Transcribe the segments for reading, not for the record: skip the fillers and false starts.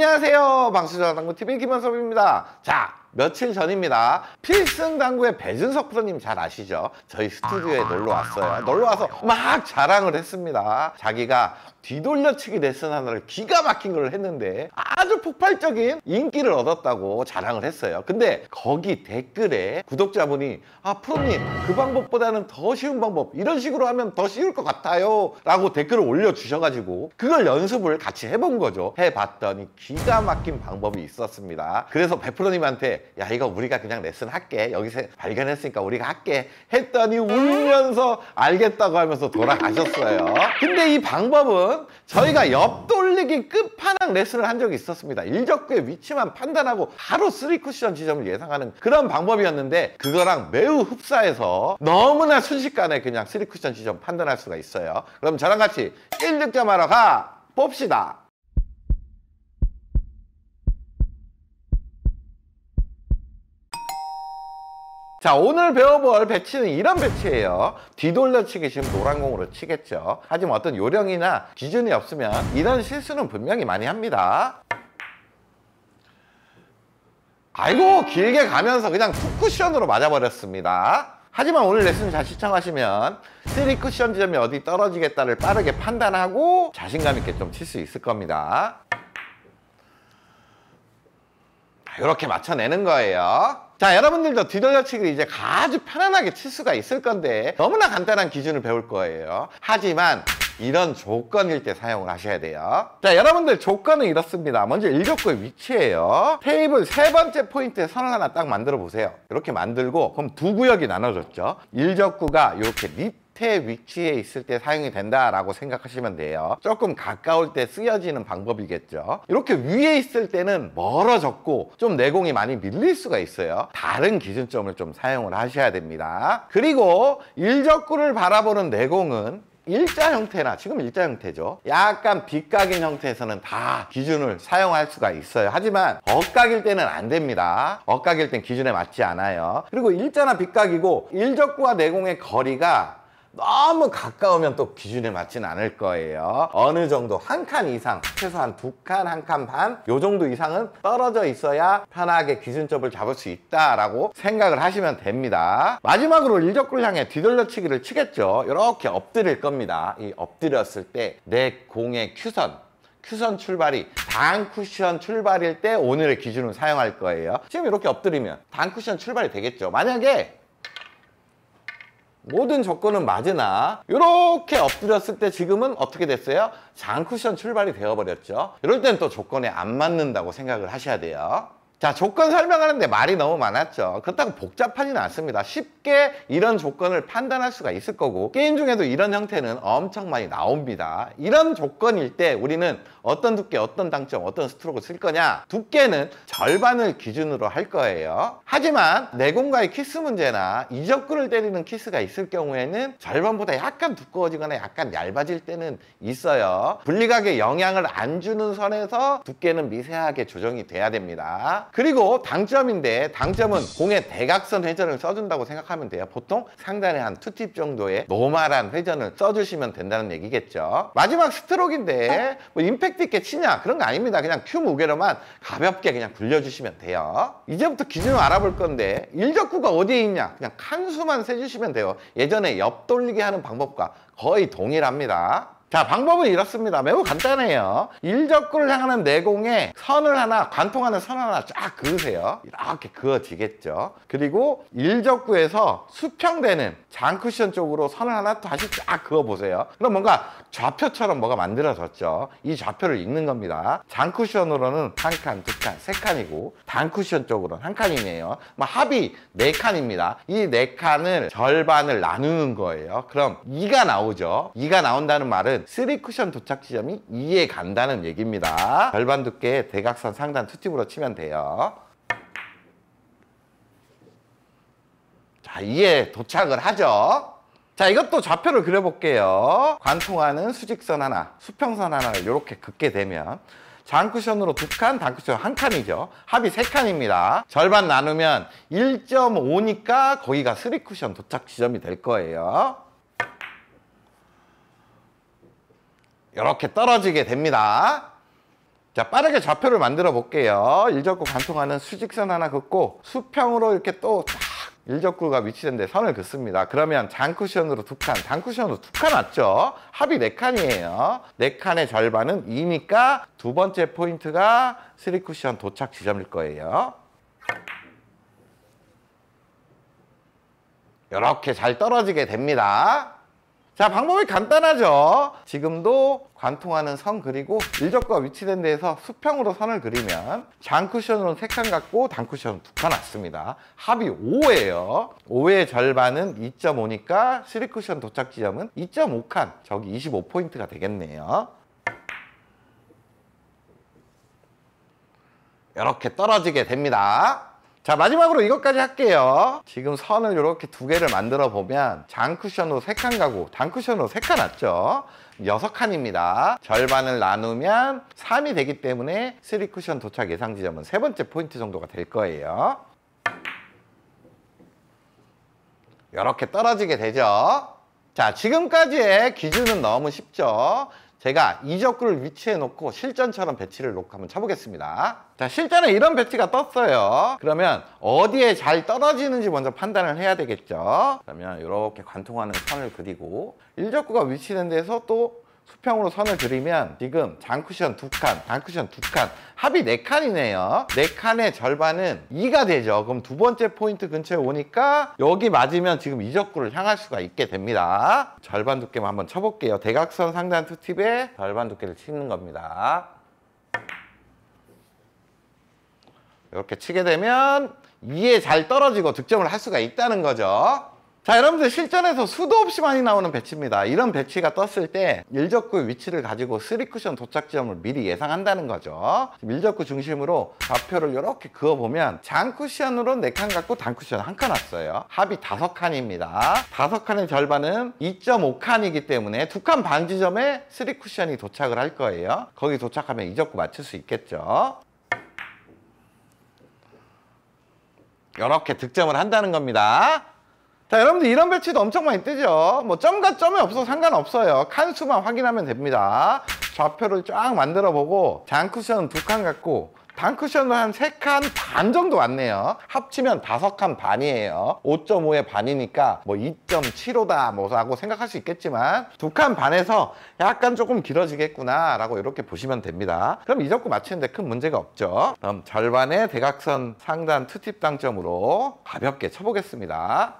안녕하세요, 방수전당구TV 김원섭입니다. 자, 며칠 전입니다. 필승당구의 배준석 프로님 잘 아시죠? 저희 스튜디오에 놀러 왔어요. 놀러 와서 막 자랑을 했습니다. 자기가 뒤돌려치기 레슨 하나를 기가 막힌 걸 했는데 아주 폭발적인 인기를 얻었다고 자랑을 했어요. 근데 거기 댓글에 구독자분이 프로님 그 방법보다는 더 쉬운 방법, 이런 식으로 하면 더 쉬울 것 같아요 라고 댓글을 올려주셔가지고 그걸 연습을 같이 해본 거죠. 해봤더니 기가 막힌 방법이 있었습니다. 그래서 배프로님한테 야, 이거 우리가 그냥 레슨 할게, 여기서 발견했으니까 우리가 할게 했더니 울면서 알겠다고 하면서 돌아가셨어요. 근데 이 방법은 저희가 옆돌리기 끝판왕 레슨을 한 적이 있었습니다. 일적구의 위치만 판단하고 바로 3쿠션 지점을 예상하는 그런 방법이었는데 그거랑 매우 흡사해서 너무나 순식간에 그냥 3쿠션 지점 판단할 수가 있어요. 그럼 저랑 같이 1득점하러 가 봅시다. 자, 오늘 배워볼 배치는 이런 배치예요. 뒤돌려치기 지금 노란 공으로 치겠죠. 하지만 어떤 요령이나 기준이 없으면 이런 실수는 분명히 많이 합니다. 아이고, 길게 가면서 그냥 2쿠션으로 맞아버렸습니다. 하지만 오늘 레슨 잘 시청하시면 3쿠션 지점이 어디 떨어지겠다를 빠르게 판단하고 자신감 있게 좀 칠 수 있을 겁니다. 이렇게 맞춰내는 거예요. 자, 여러분들도 뒤돌려치기를 이제 아주 편안하게 칠 수가 있을 건데 너무나 간단한 기준을 배울 거예요. 하지만 이런 조건일 때 사용을 하셔야 돼요. 자, 여러분들 조건은 이렇습니다. 먼저 일적구의 위치예요. 테이블 세 번째 포인트에 선을 하나 딱 만들어 보세요. 이렇게 만들고 그럼 두 구역이 나눠졌죠. 일적구가 이렇게 밑에 위치에 있을 때 사용이 된다라고 생각하시면 돼요. 조금 가까울 때 쓰여지는 방법이겠죠. 이렇게 위에 있을 때는 멀어졌고 좀 내공이 많이 밀릴 수가 있어요. 다른 기준점을 좀 사용을 하셔야 됩니다. 그리고 일적구를 바라보는 내공은 일자 형태나, 지금 일자 형태죠. 약간 빗각인 형태에서는 다 기준을 사용할 수가 있어요. 하지만 억각일 때는 안 됩니다. 억각일 땐 기준에 맞지 않아요. 그리고 일자나 빗각이고 일적구와 내공의 거리가 너무 가까우면 또 기준에 맞지는 않을 거예요. 어느 정도 한 칸 이상, 최소한 2칸, 1칸 반, 요 정도 이상은 떨어져 있어야 편하게 기준점을 잡을 수 있다라고 생각을 하시면 됩니다. 마지막으로 일적구를 향해 뒤돌려치기를 치겠죠. 이렇게 엎드릴 겁니다. 이 엎드렸을 때 내 공의 큐선 출발이 단쿠션 출발일 때 오늘의 기준을 사용할 거예요. 지금 이렇게 엎드리면 단쿠션 출발이 되겠죠. 만약에 모든 조건은 맞으나 이렇게 엎드렸을 때 지금은 어떻게 됐어요? 장쿠션 출발이 되어버렸죠. 이럴 땐 또 조건에 안 맞는다고 생각을 하셔야 돼요. 자, 조건 설명하는데 말이 너무 많았죠. 그렇다고 복잡하지는 않습니다. 쉽게 이런 조건을 판단할 수가 있을 거고 게임 중에도 이런 형태는 엄청 많이 나옵니다. 이런 조건일 때 우리는 어떤 두께, 어떤 당점, 어떤 스트로크를 쓸 거냐? 두께는 절반을 기준으로 할 거예요. 하지만 내공과의 키스 문제나 이적구를 때리는 키스가 있을 경우에는 절반보다 약간 두꺼워지거나 약간 얇아질 때는 있어요. 분리각에 영향을 안 주는 선에서 두께는 미세하게 조정이 돼야 됩니다. 그리고 당점인데 당점은 공의 대각선 회전을 써준다고 생각하면 돼요. 보통 상단에 한 2팁 정도의 노멀한 회전을 써주시면 된다는 얘기겠죠. 마지막 스트로크인데 뭐 임팩트 있게 치냐? 그런 거 아닙니다. 그냥 큐 무게로만 가볍게 그냥 굴려주시면 돼요. 이제부터 기준을 알아볼 건데 일적구가 어디에 있냐? 그냥 칸수만 세주시면 돼요. 예전에 옆 돌리기 하는 방법과 거의 동일합니다. 자, 방법은 이렇습니다. 매우 간단해요. 일적구를 향하는 내공에 선을 하나, 관통하는 선 하나 쫙 그으세요. 이렇게 그어지겠죠. 그리고 일적구에서 수평되는 장쿠션 쪽으로 선을 하나 다시 쫙 그어보세요. 그럼 뭔가 좌표처럼 뭐가 만들어졌죠. 이 좌표를 읽는 겁니다. 장쿠션으로는 한 칸, 2칸, 3칸이고 단쿠션 쪽으로는 한 칸이네요. 합이 4칸입니다. 이 4칸을 절반을 나누는 거예요. 그럼 2가 나오죠. 2가 나온다는 말은 3쿠션 도착 지점이 2에 간다는 얘기입니다. 절반 두께의 대각선 상단 2팁으로 치면 돼요. 자, 2에 도착을 하죠. 자, 이것도 좌표를 그려볼게요. 관통하는 수직선 하나, 수평선 하나를 이렇게 긋게 되면 장쿠션으로 2칸, 단쿠션 1칸이죠. 합이 3칸입니다. 절반 나누면 1.5니까 거기가 3쿠션 도착 지점이 될 거예요. 이렇게 떨어지게 됩니다. 자, 빠르게 좌표를 만들어 볼게요. 일적구 관통하는 수직선 하나 긋고 수평으로 이렇게 또 딱 일적구가 위치된 데 선을 긋습니다. 그러면 장쿠션으로 2칸, 단쿠션으로 2칸 왔죠? 합이 4칸이에요. 4칸의 절반은 2니까 두 번째 포인트가 3쿠션 도착 지점일 거예요. 이렇게 잘 떨어지게 됩니다. 자, 방법이 간단하죠. 지금도 관통하는 선 그리고 일적구가 위치된 데에서 수평으로 선을 그리면 장쿠션으로는 3칸 같고 단쿠션은 2칸 왔습니다. 합이 5예요. 5의 절반은 2.5니까 3쿠션 도착 지점은 2.5칸, 저기 25포인트가 되겠네요. 이렇게 떨어지게 됩니다. 자, 마지막으로 이것까지 할게요. 지금 선을 이렇게 2개를 만들어 보면 장쿠션으로 3칸 가고 단쿠션으로 3칸 왔죠. 6칸입니다. 절반을 나누면 3이 되기 때문에 3쿠션 도착 예상 지점은 3번째 포인트 정도가 될 거예요. 이렇게 떨어지게 되죠. 자, 지금까지의 기준은 너무 쉽죠. 제가 이적구를 위치해 놓고 실전처럼 배치를 놓고 한번 쳐보겠습니다. 자, 실전에 이런 배치가 떴어요. 그러면 어디에 잘 떨어지는지 먼저 판단을 해야 되겠죠. 그러면 이렇게 관통하는 선을 그리고 일적구가 위치된 데서 또 수평으로 선을 그리면 지금 장쿠션 2칸, 단쿠션 2칸, 합이 4칸이네요. 4칸의 절반은 2가 되죠. 그럼 두 번째 포인트 근처에 오니까 여기 맞으면 지금 이적구를 향할 수가 있게 됩니다. 절반 두께만 한번 쳐볼게요. 대각선 상단 투팁에 절반 두께를 치는 겁니다. 이렇게 치게 되면 2에 잘 떨어지고 득점을 할 수가 있다는 거죠. 자, 여러분들 실전에서 수도 없이 많이 나오는 배치입니다. 이런 배치가 떴을 때 일적구의 위치를 가지고 3쿠션 도착 지점을 미리 예상한다는 거죠. 일적구 중심으로 좌표를 이렇게 그어보면 장쿠션으로 4칸 갖고 단쿠션 1칸 왔어요. 합이 5칸입니다. 5칸의 절반은 2.5칸이기 때문에 2칸 반 지점에 3쿠션이 도착을 할 거예요. 거기 도착하면 이적구 맞출 수 있겠죠. 이렇게 득점을 한다는 겁니다. 자, 여러분들 이런 배치도 엄청 많이 뜨죠. 뭐 점과 점이 없어도 상관없어요. 칸수만 확인하면 됩니다. 좌표를 쫙 만들어 보고 장쿠션은 2칸 같고 단쿠션은 한 3칸 반 정도 왔네요. 합치면 5칸 반이에요. 5.5의 반이니까 뭐 2.75다 뭐 라고 생각할 수 있겠지만 2칸 반에서 약간 조금 길어지겠구나 라고 이렇게 보시면 됩니다. 그럼 이적구 맞추는데 큰 문제가 없죠. 그럼 절반의 대각선 상단 투팁 당점으로 가볍게 쳐보겠습니다.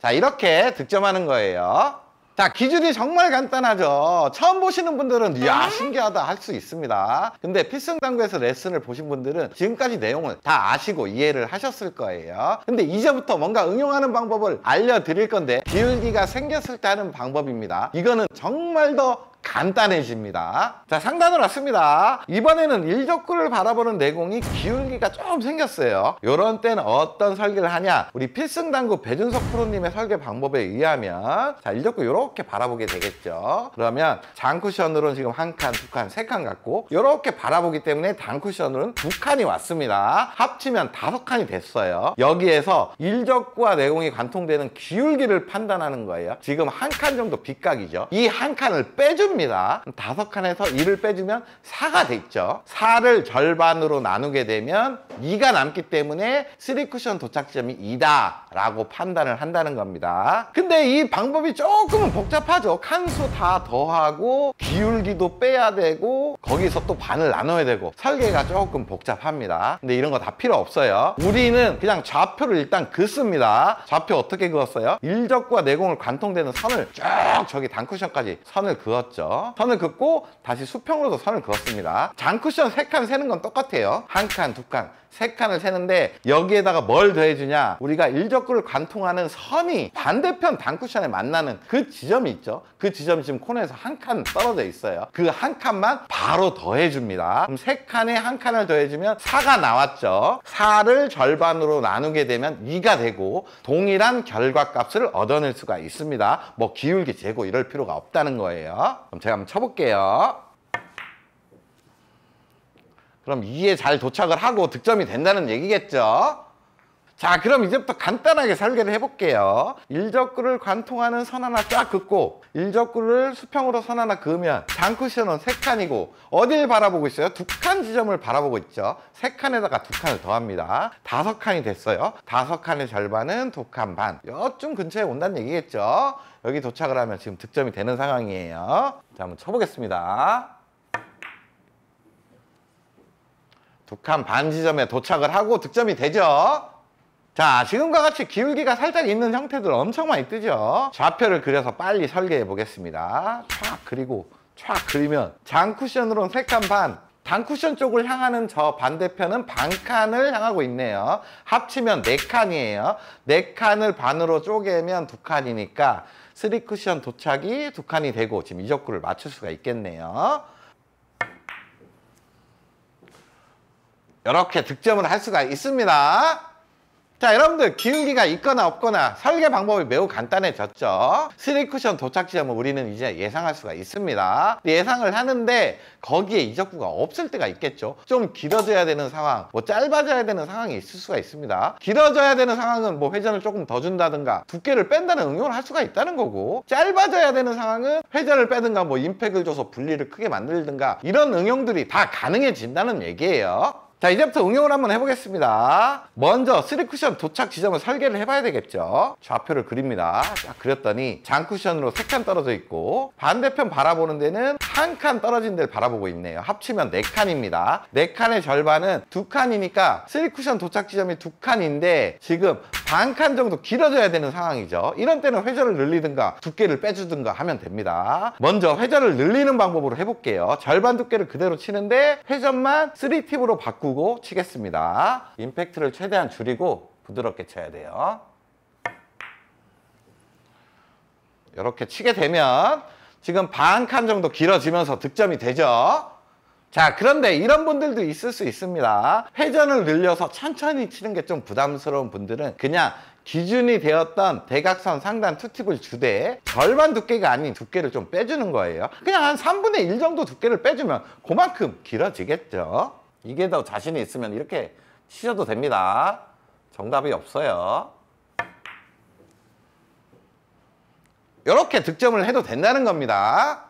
자, 이렇게 득점하는 거예요. 자, 기준이 정말 간단하죠. 처음 보시는 분들은 이야 신기하다 할 수 있습니다. 근데 필승당구에서 레슨을 보신 분들은 지금까지 내용을 다 아시고 이해를 하셨을 거예요. 근데 이제부터 뭔가 응용하는 방법을 알려드릴 건데 기울기가 생겼을 때 하는 방법입니다. 이거는 정말 더 간단해집니다. 자, 상단으로 왔습니다. 이번에는 일적구를 바라보는 내공이 기울기가 좀 생겼어요. 이런 때는 어떤 설계를 하냐, 우리 필승당구 배준석 프로님의 설계 방법에 의하면 자, 일적구 이렇게 바라보게 되겠죠. 그러면 장쿠션으로는 지금 1칸, 2칸, 3칸 같고 이렇게 바라보기 때문에 단쿠션으로는 2칸이 왔습니다. 합치면 5칸이 됐어요. 여기에서 일적구와 내공이 관통되는 기울기를 판단하는 거예요. 지금 1칸 정도 빗각이죠. 이 1칸을 빼주면 5칸에서 1을 빼주면 4가 돼 있죠. 4를 절반으로 나누게 되면 2가 남기 때문에 3쿠션 도착 지점이 2다 라고 판단을 한다는 겁니다. 근데 이 방법이 조금은 복잡하죠. 칸수 다 더하고 기울기도 빼야 되고 거기서 또 반을 나눠야 되고 설계가 조금 복잡합니다. 근데 이런 거 다 필요 없어요. 우리는 그냥 좌표를 일단 긋습니다. 좌표 어떻게 그었어요? 일적구와 내공을 관통되는 선을 쭉 저기 단쿠션까지 선을 그었죠. 선을 긋고 다시 수평으로도 선을 그었습니다. 장쿠션 3칸 세는 건 똑같아요. 1칸, 2칸, 3칸을 세는데 여기에다가 뭘 더해주냐, 우리가 일적구를 관통하는 선이 반대편 단쿠션에 만나는 그 지점이 있죠. 그 지점이 지금 코너에서 1칸 떨어져 있어요. 그 1칸만 바로 더해줍니다. 그럼 3칸에 1칸을 더해주면 4가 나왔죠. 4를 절반으로 나누게 되면 2가 되고 동일한 결과값을 얻어낼 수가 있습니다. 뭐 기울기 재고 이럴 필요가 없다는 거예요. 그럼 제가 한번 쳐볼게요. 그럼 2에 잘 도착을 하고 득점이 된다는 얘기겠죠. 자, 그럼 이제부터 간단하게 설계를 해볼게요. 일적구를 관통하는 선 하나 쫙 긋고 일적구를 수평으로 선 하나 그으면 장쿠션은 3칸이고 어딜 바라보고 있어요? 2칸 지점을 바라보고 있죠. 3칸에다가 2칸을 더합니다. 5칸이 됐어요. 5칸의 절반은 2칸 반. 요쯤 근처에 온다는 얘기겠죠. 여기 도착을 하면 지금 득점이 되는 상황이에요. 자, 한번 쳐보겠습니다. 2칸 반 지점에 도착을 하고 득점이 되죠. 자, 지금과 같이 기울기가 살짝 있는 형태들 엄청 많이 뜨죠. 좌표를 그려서 빨리 설계해 보겠습니다. 촥 그리고 촥 그리면 장쿠션으로는 3칸 반, 단쿠션 쪽을 향하는 저 반대편은 반칸을 향하고 있네요. 합치면 4칸이에요. 4칸을 반으로 쪼개면 2칸이니까 3쿠션 도착이 2칸이 되고 지금 이적구를 맞출 수가 있겠네요. 이렇게 득점을 할 수가 있습니다. 자, 여러분들 기울기가 있거나 없거나 설계 방법이 매우 간단해졌죠. 3쿠션 도착 지점을 우리는 이제 예상할 수가 있습니다. 예상을 하는데 거기에 이적구가 없을 때가 있겠죠. 좀 길어져야 되는 상황, 뭐 짧아져야 되는 상황이 있을 수가 있습니다. 길어져야 되는 상황은 뭐 회전을 조금 더 준다든가 두께를 뺀다는 응용을 할 수가 있다는 거고, 짧아져야 되는 상황은 회전을 빼든가 뭐 임팩을 줘서 분리를 크게 만들든가 이런 응용들이 다 가능해진다는 얘기예요. 자, 이제부터 응용을 한번 해보겠습니다. 먼저 3쿠션 도착 지점을 설계를 해봐야 되겠죠. 좌표를 그립니다. 딱 그렸더니 장쿠션으로 3칸 떨어져 있고 반대편 바라보는 데는 1칸 떨어진 데를 바라보고 있네요. 합치면 4칸입니다. 4칸의 절반은 2칸이니까 3쿠션 도착 지점이 2칸인데 지금 반칸 정도 길어져야 되는 상황이죠. 이런 때는 회전을 늘리든가 두께를 빼주든가 하면 됩니다. 먼저 회전을 늘리는 방법으로 해볼게요. 절반 두께를 그대로 치는데 회전만 3팁으로 바꾸고 치겠습니다. 임팩트를 최대한 줄이고 부드럽게 쳐야 돼요. 이렇게 치게 되면 지금 반 칸 정도 길어지면서 득점이 되죠. 자, 그런데 이런 분들도 있을 수 있습니다. 회전을 늘려서 천천히 치는 게 좀 부담스러운 분들은 그냥 기준이 되었던 대각선 상단 투팁을 주되 절반 두께가 아닌 두께를 좀 빼주는 거예요. 그냥 한 3분의 1 정도 두께를 빼주면 그만큼 길어지겠죠. 이게 더 자신이 있으면 이렇게 치셔도 됩니다. 정답이 없어요. 이렇게 득점을 해도 된다는 겁니다.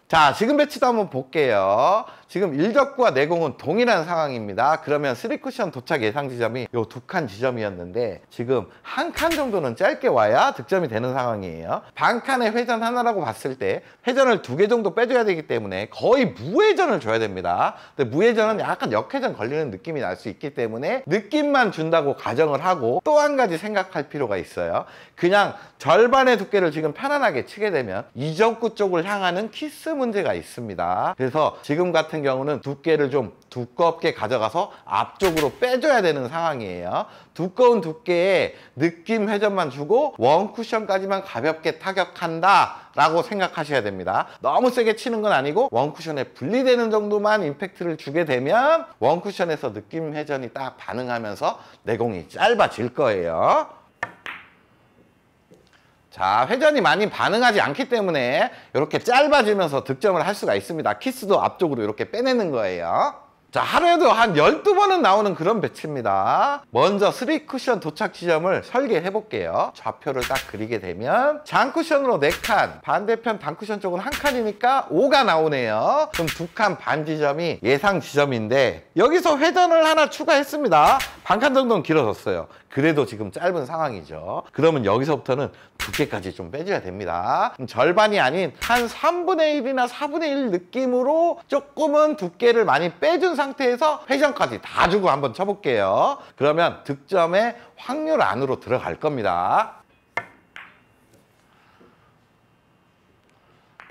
자, 지금 배치도 한번 볼게요. 지금 일적구와 내공은 동일한 상황입니다. 그러면 3쿠션 도착 예상 지점이 요 2칸 지점이었는데 지금 1칸 정도는 짧게 와야 득점이 되는 상황이에요. 반칸의 회전 하나라고 봤을 때 회전을 2개 정도 빼줘야 되기 때문에 거의 무회전을 줘야 됩니다. 근데 무회전은 약간 역회전 걸리는 느낌이 날 수 있기 때문에 느낌만 준다고 가정을 하고 또 한 가지 생각할 필요가 있어요. 그냥 절반의 두께를 지금 편안하게 치게 되면 이적구 쪽을 향하는 키스 문제가 있습니다. 그래서 지금 같은 경우는 두께를 좀 두껍게 가져가서 앞쪽으로 빼줘야 되는 상황이에요. 두꺼운 두께에 느낌 회전만 주고 원쿠션까지만 가볍게 타격한다 라고 생각하셔야 됩니다. 너무 세게 치는 건 아니고 원쿠션에 분리되는 정도만 임팩트를 주게 되면 원쿠션에서 느낌 회전이 딱 반응하면서 내공이 짧아질 거예요. 자, 회전이 많이 반응하지 않기 때문에 이렇게 짧아지면서 득점을 할 수가 있습니다. 키스도 앞쪽으로 이렇게 빼내는 거예요. 자, 하루에도 한 12번은 나오는 그런 배치입니다. 먼저 3쿠션 도착 지점을 설계해 볼게요. 좌표를 딱 그리게 되면 장쿠션으로 4칸, 반대편 단쿠션 쪽은 1칸이니까 5가 나오네요. 그럼 2칸 반 지점이 예상 지점인데 여기서 회전을 하나 추가했습니다. 반칸 정도는 길어졌어요. 그래도 지금 짧은 상황이죠. 그러면 여기서부터는 두께까지 좀 빼줘야 됩니다. 절반이 아닌 한 3분의 1이나 4분의 1 느낌으로 조금은 두께를 많이 빼준 상태에서 회전까지 다 주고 한번 쳐볼게요. 그러면 득점의 확률 안으로 들어갈 겁니다.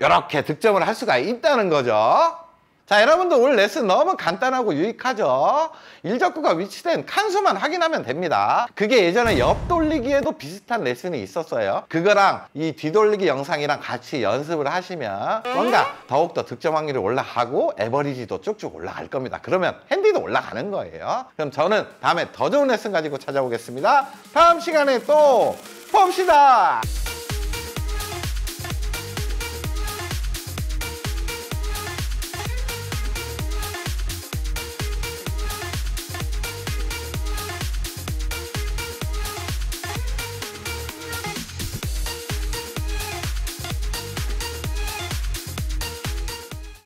이렇게 득점을 할 수가 있다는 거죠. 자, 여러분들 오늘 레슨 너무 간단하고 유익하죠? 일적구가 위치된 칸수만 확인하면 됩니다. 그게 예전에 옆 돌리기에도 비슷한 레슨이 있었어요. 그거랑 이 뒤돌리기 영상이랑 같이 연습을 하시면 뭔가 더욱더 득점 확률이 올라가고 에버리지도 쭉쭉 올라갈 겁니다. 그러면 핸디도 올라가는 거예요. 그럼 저는 다음에 더 좋은 레슨 가지고 찾아오겠습니다. 다음 시간에 또 봅시다.